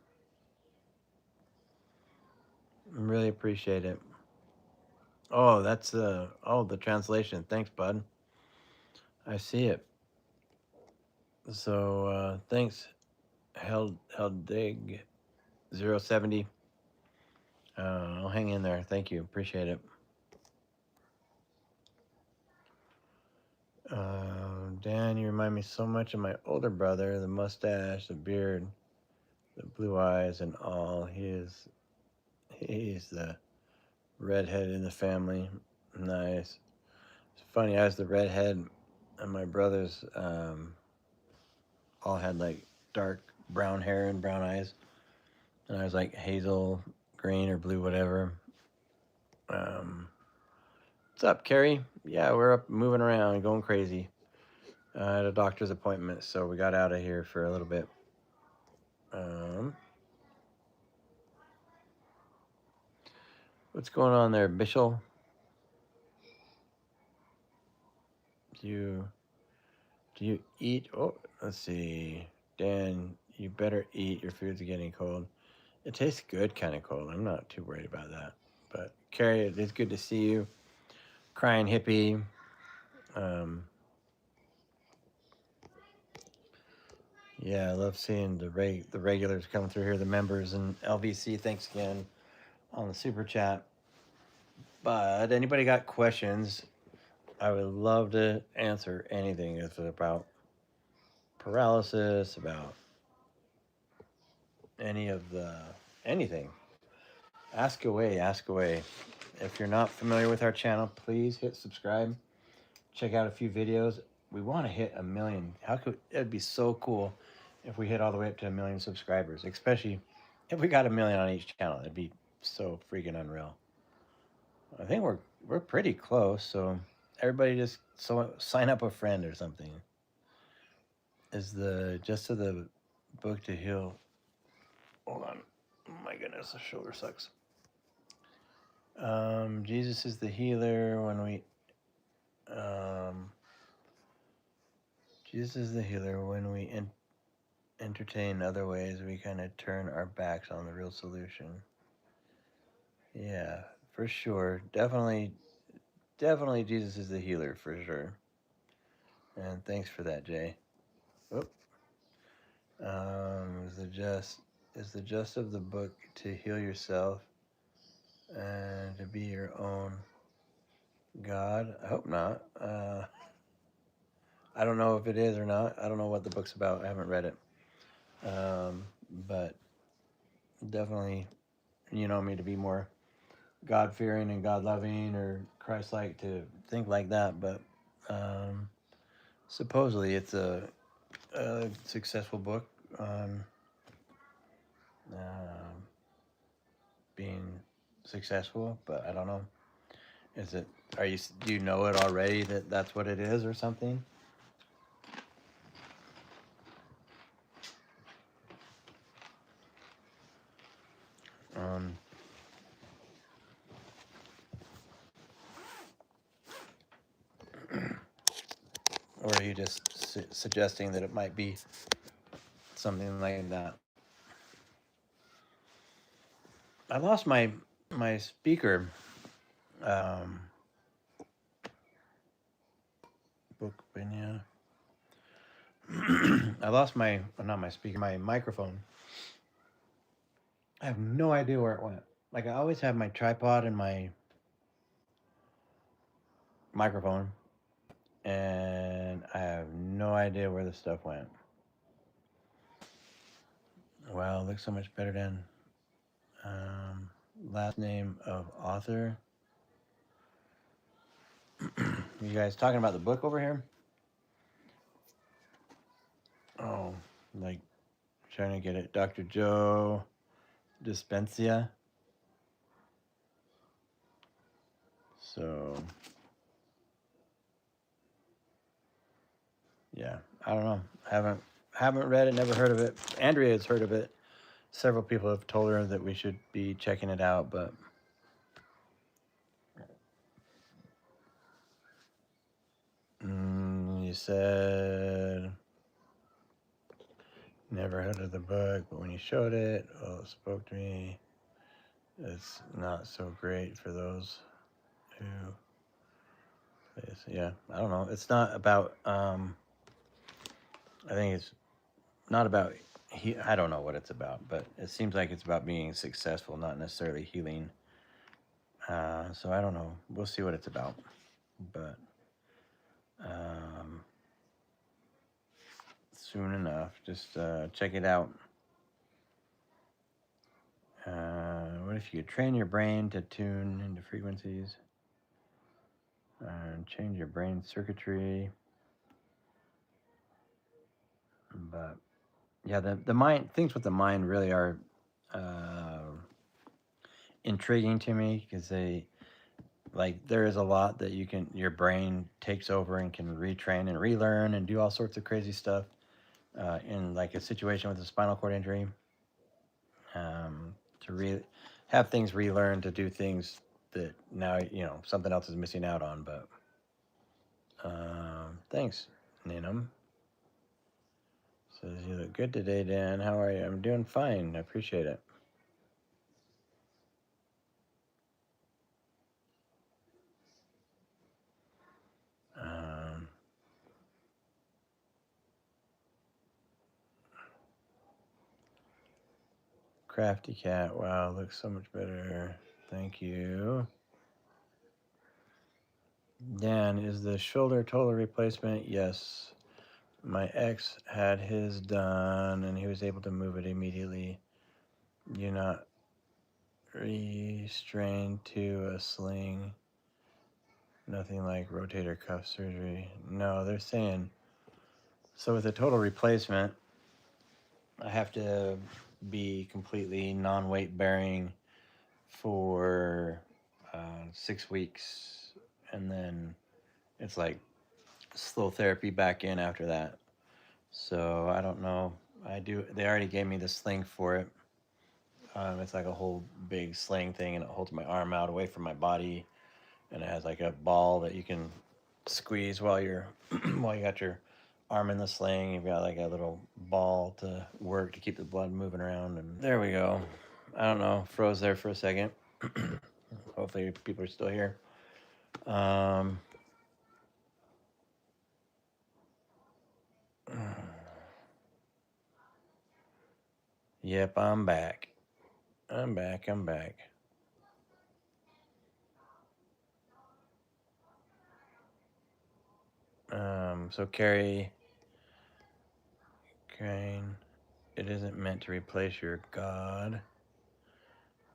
Really appreciate it. Oh, that's the translation. Thanks, bud. I see it. So thanks, Heldig 070. I'll hang in there. Thank you. Appreciate it. Dan, you remind me so much of my older brother. The mustache, the beard, the blue eyes, and all. He's the redhead in the family. Nice. It's funny. I was the redhead, and my brothers all had like dark brown hair and brown eyes, and I was like hazel, green, or blue, whatever. What's up, Carrie? Yeah, we're up moving around, going crazy. I had a doctor's appointment, so we got out of here for a little bit. What's going on there, Bishop? Do you eat? Oh, let's see. Dan, you better eat. Your food's getting cold. It tastes good, kind of cold. I'm not too worried about that. But Carrie, it is good to see you. Crying hippie. Yeah, I love seeing the regulars come through here, the members, and LVC. Thanks again on the super chat. But anybody got questions? I would love to answer anything if it's about paralysis, about anything. Ask away, ask away. If you're not familiar with our channel, please hit subscribe. Check out a few videos. We want to hit 1 million. It'd be so cool if we hit all the way up to 1 million subscribers, especially if we got 1 million on each channel. It'd be so freaking unreal. I think we're pretty close, so everybody just sign up a friend or something. Is the just to the book to heal. Hold on. Oh my goodness, the shoulder sucks. Jesus is the healer when we Jesus is the healer when we entertain other ways we kind of turn our backs on the real solution. Yeah, for sure. Definitely, definitely Jesus is the healer for sure. And thanks for that, Jay. Oh, is the gist of the book to heal yourself and to be your own God? I hope not. I don't know if it is or not. I don't know what the book's about. I haven't read it. But definitely, you know me to be more God fearing and God loving or Christ like to think like that. But um, supposedly it's a successful book on um being successful. But I don't know. Is it? Do you know it already that that's what it is or something? Um, or are you just suggesting that it might be something like that? I lost my speaker. Um, book yeah. I lost my not my speaker, my microphone. I have no idea where it went. Like I always have my tripod and my microphone, and I have no idea where the stuff went. Wow, it looks so much better than last name of author. You guys talking about the book over here? Oh, like trying to get it. Dr. Joe Dispensia. So, yeah, I don't know. Haven't read it, never heard of it. Andrea has heard of it. Several people have told her that we should be checking it out, but you said never heard of the book, but when you showed it, well, it spoke to me. It's not so great for those who, yeah, I don't know. It's not about. I think it's not about. I don't know what it's about, but it seems like it's about being successful, not necessarily healing. So I don't know. We'll see what it's about, but soon enough. Just check it out. What if you could train your brain to tune into frequencies and change your brain circuitry? But yeah, the mind things with the mind really are intriguing to me because there is a lot that your brain takes over and can retrain and relearn and do all sorts of crazy stuff in like a situation with a spinal cord injury. To have things relearn to do things that now something else is missing out on. But thanks, Ninum. Says you look good today, Dan. How are you? I'm doing fine. I appreciate it. Crafty cat. Wow, looks so much better. Thank you. Dan, is the shoulder total replacement? Yes. My ex had his done and he was able to move it immediately. You're not restrained to a sling. Nothing like rotator cuff surgery. No, they're saying. So with a total replacement, I have to be completely non-weight bearing for 6 weeks, and then it's like slow therapy back in after that. So I don't know. They already gave me the sling for it. It's like a whole big sling thing, and it holds my arm out away from my body, and it has like a ball that you can squeeze while you're while you got your arm in the sling. You've got like a little ball to work to keep the blood moving around. And there we go. I don't know, froze there for a second. Hopefully people are still here. Yep, I'm back. I'm back. So Carrie, Crane, it isn't meant to replace your God,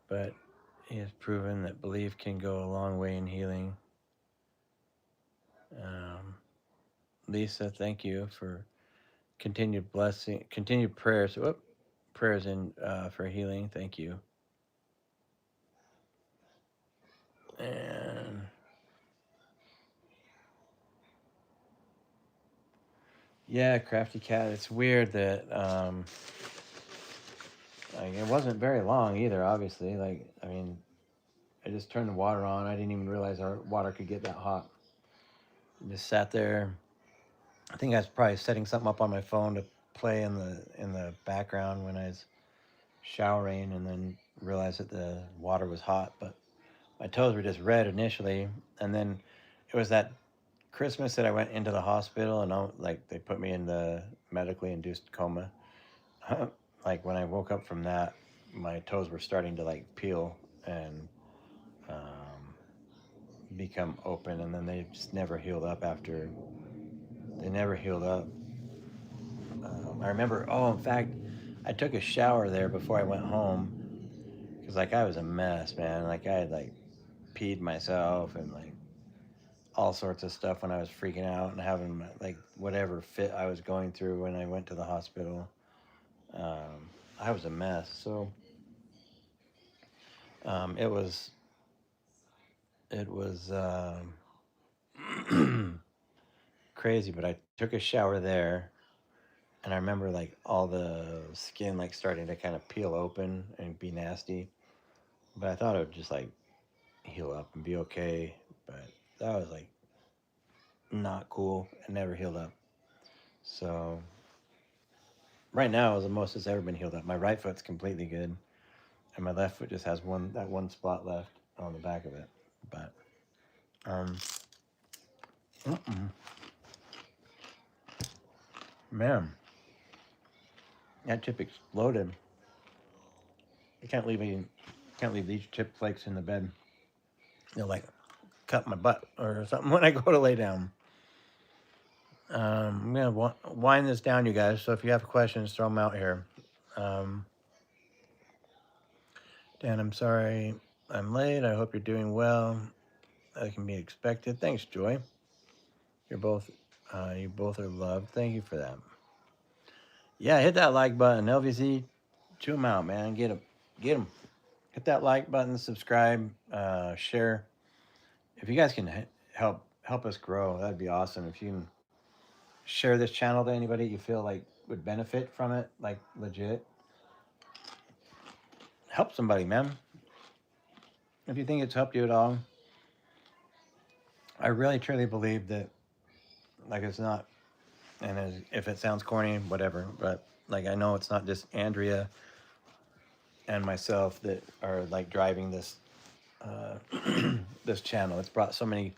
but he has proven that belief can go a long way in healing. Lisa, thank you for continued blessing, continued prayers. Prayers in for healing. Thank you. And yeah, Crafty Cat. It's weird that like it wasn't very long either. Obviously, like I mean, I just turned the water on. I didn't even realize our water could get that hot. Just sat there. I think I was probably setting something up on my phone to play in the background when I was showering, and then realized that the water was hot. But my toes were just red initially, and then it was that Christmas that I went into the hospital, and like they put me in the medically induced coma. Like when I woke up from that, my toes were starting to like peel and become open, and then they just never healed up after. They never healed up. I remember. Oh, in fact, I took a shower there before I went home because like I was a mess, man. Like I had like peed myself and like all sorts of stuff when I was freaking out and having like whatever fit I was going through when I went to the hospital. I was a mess. So it was crazy, but I took a shower there, and I remember like all the skin like starting to kind of peel open and be nasty. But I thought it would just like heal up and be okay. But that was like not cool. It never healed up. So right now is the most it's ever been healed up. My right foot's completely good, and my left foot just has one spot left on the back of it. But um, man, that chip exploded. I can't leave these chip flakes in the bed. They'll like cut my butt or something when I go to lay down. I'm gonna wind this down, you guys. So if you have questions, throw them out here. Um, Dan, I'm sorry I'm late. I hope you're doing well. That can be expected. Thanks, Joy. You both are loved. Thank you for that. Yeah, hit that like button. LVZ, chew them out, man. Get them. Hit that like button, subscribe, share. If you guys can help us grow, that'd be awesome. If you can share this channel to anybody you feel like would benefit from it, like legit, help somebody, man. If you think it's helped you at all, I really truly believe that, like, it's not, and if it sounds corny, whatever, but like I know it's not just Andrea and myself that are like driving this this channel. It's brought so many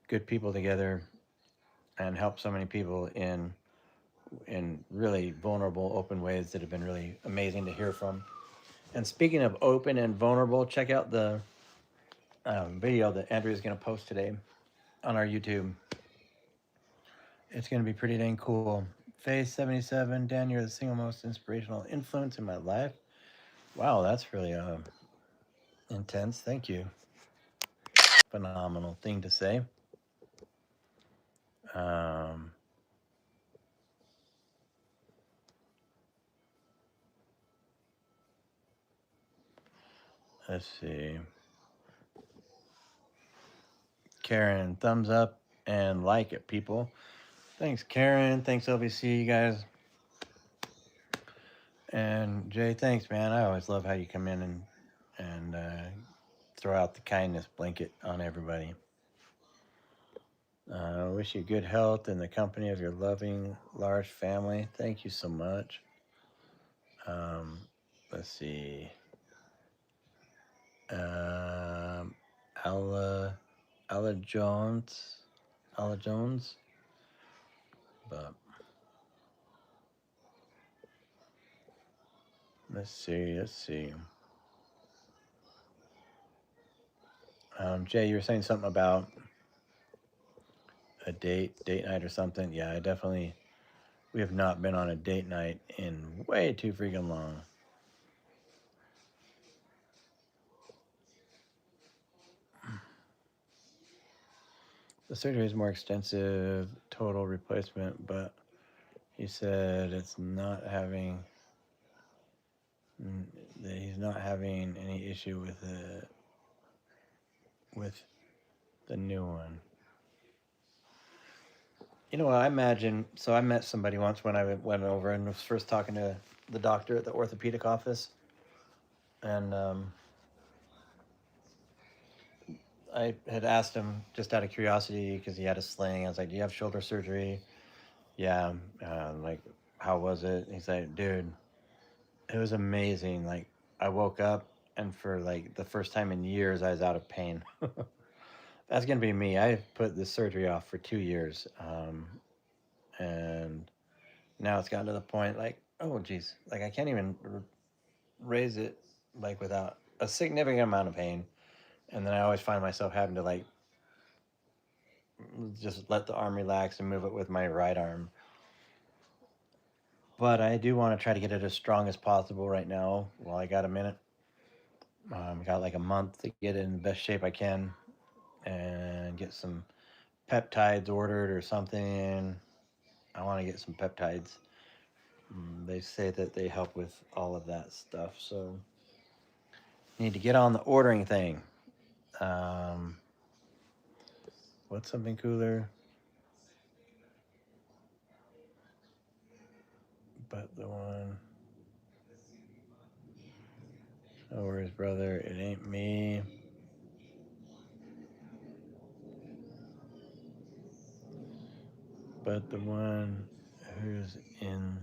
good people together and helped so many people in really vulnerable, open ways that have been really amazing to hear from. And speaking of open and vulnerable, check out the video that Andrea's going to post today on our YouTube. It's going to be pretty dang cool. Face 77, Dan, you're the single most inspirational influence in my life. Wow, that's really intense. Thank you. Phenomenal thing to say. Um, let's see. Karen, thumbs up and like it, people. Thanks, Karen. Thanks, LVC, you guys. And Jay, thanks, man. I always love how you come in and throw out the kindness blanket on everybody. Wish you good health in the company of your loving, large family. Thank you so much. Let's see. Um, Alla Jones. Alla Jones. But let's see. Jay, you were saying something about a date night or something. Yeah, we have not been on a date night in way too freaking long. The surgery is more extensive, total replacement, but he said it's not having, that he's not having any issue with it, with the new one. You know what? I imagine. So I met somebody once when I went over and was first talking to the doctor at the orthopedic office, and I had asked him just out of curiosity because he had a sling. I was like, "Do you have shoulder surgery?" Yeah. Like, how was it? He's like, "Dude, it was amazing. Like, I woke up and for like the first time in years, I was out of pain." That's gonna be me. I put this surgery off for 2 years, and now it's gotten to the point like, oh geez, like I can't even raise it like without a significant amount of pain, and then I always find myself having to like just let the arm relax and move it with my right arm. But I do want to try to get it as strong as possible right now while I got a minute. Got like a month to get it in the best shape I can and get some peptides ordered or something. I want to get some peptides. They say that they help with all of that stuff. So need to get on the ordering thing. Um, what's something cooler? But the one. Oh, where's brother? It ain't me. But the who's in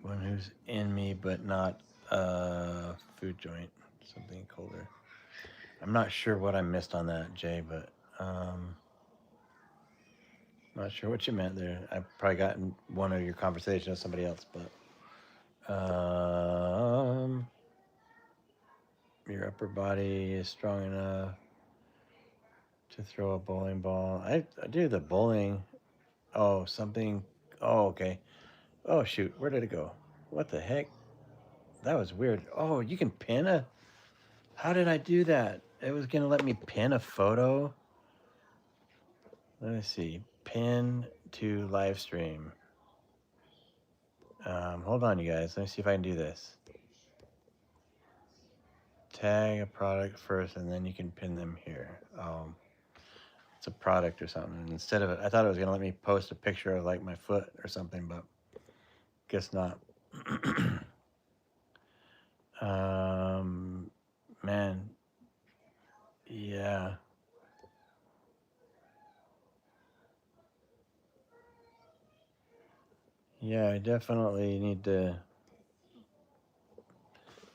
who's in me, but not a food joint. Something colder. I'm not sure what I missed on that, Jay, but not sure what you meant there. I probably got in one of your conversations with somebody else, but your upper body is strong enough to throw a bowling ball. I do the bowling. Oh, something. Oh, okay. Oh, shoot. Where did it go? What the heck? That was weird. Oh, you can pin a. How did I do that? It was going to let me pin a photo. Let me see. Pin to live stream. Hold on, you guys. Let me see if I can do this. Tag a product first, and then you can pin them here. It's a product or something. Instead of it, I thought it was going to let me post a picture of like my foot or something, but guess not. Man, yeah. Yeah, I definitely need to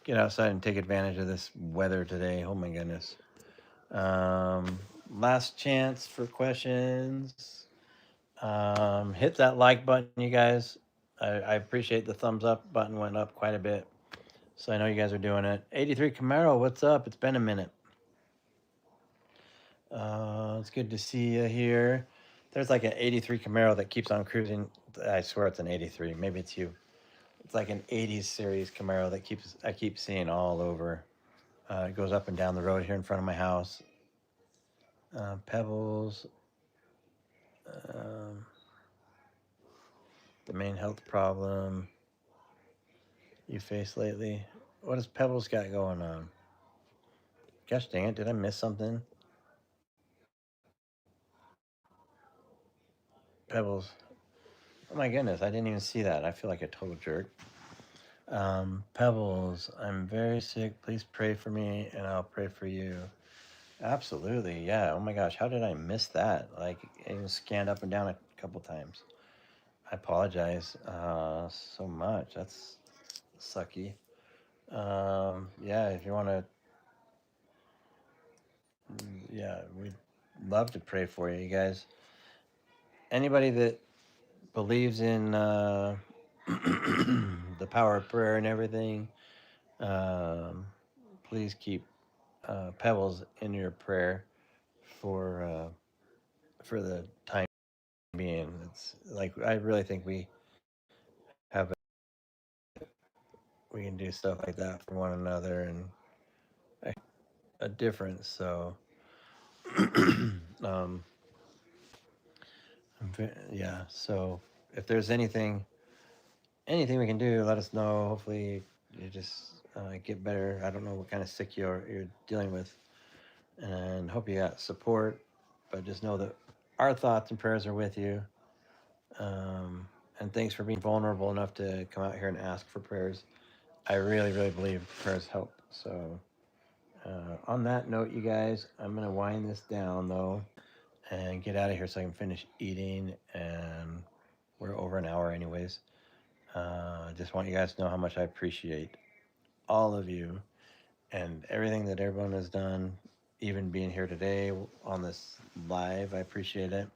get outside and take advantage of this weather today. Oh my goodness. Last chance for questions. Hit that like button, you guys. I appreciate the thumbs up button went up quite a bit. So I know you guys are doing it. 83 Camaro, what's up? It's been a minute. It's good to see you here. There's like an 83 Camaro that keeps on cruising. I swear it's an 83. Maybe it's you. It's like an 80s series Camaro that I keep seeing all over. It goes up and down the road here in front of my house. Pebbles. Um, the main health problem you faced lately. What has Pebbles got going on? Gosh dang it, did I miss something? Pebbles. Oh my goodness, I didn't even see that. I feel like a total jerk. Pebbles, I'm very sick. Please pray for me and I'll pray for you. Absolutely, yeah. Oh my gosh, how did I miss that? Like, it scanned up and down a couple times. I apologize so much. That's sucky. Yeah, if you want to, yeah, we'd love to pray for you guys. Anybody that believes in the power of prayer and everything, um, please keep Pebbles in your prayer for the time being. It's like I really think we have we can do stuff like that for one another and a difference. So, um, yeah. So if there's anything we can do, let us know. Hopefully, you just get better. I don't know what kind of sick you're dealing with, and hope you got support. But just know that our thoughts and prayers are with you. Um, and thanks for being vulnerable enough to come out here and ask for prayers. I really, really believe prayers help. So, on that note, you guys, I'm gonna wind this down though and get out of here so I can finish eating. And we're over an hour, anyways. I just want you guys to know how much I appreciate all of you and everything that everyone has done, even being here today on this live. I appreciate it.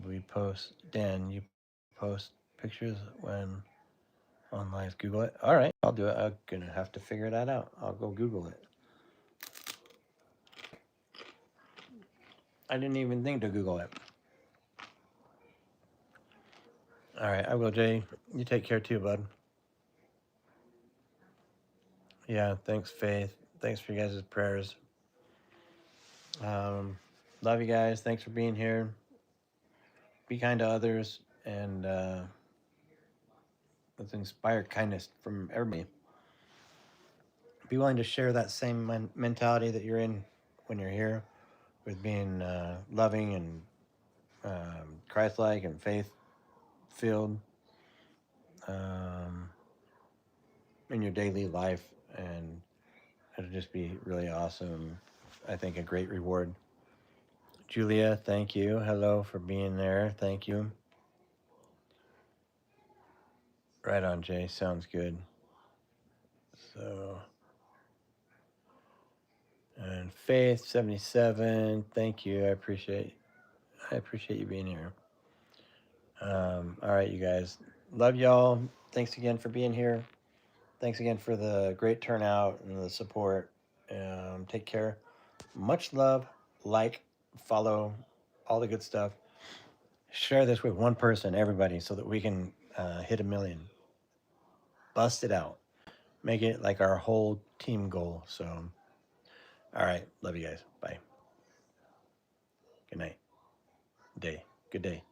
We post, Dan, you post pictures when on live. Google it. All right, I'll do it. I'm gonna have to figure that out. I'll go Google it. I didn't even think to Google it. All right, I will, Jay. You take care too, bud. Yeah, thanks, Faith. Thanks for you guys' prayers. Um, love you guys. Thanks for being here. Be kind to others, and let's inspire kindness from everybody. Be willing to share that same mentality that you're in when you're here, with being loving and Christ-like and faith-filled um, in your daily life, and it'll just be really awesome. I think a great reward. Julia, thank you. Hello for being there. Thank you. Right on, Jay. Sounds good. So, and Faith 77, thank you. I appreciate you being here. All right, you guys. Love y'all. Thanks again for being here. Thanks again for the great turnout and the support. Take care. Much love. Like, follow, all the good stuff. Share this with one person, everybody, so that we can hit 1 million. Bust it out. Make it like our whole team goal. So, all right. Love you guys. Bye. Good night. Day. Good day.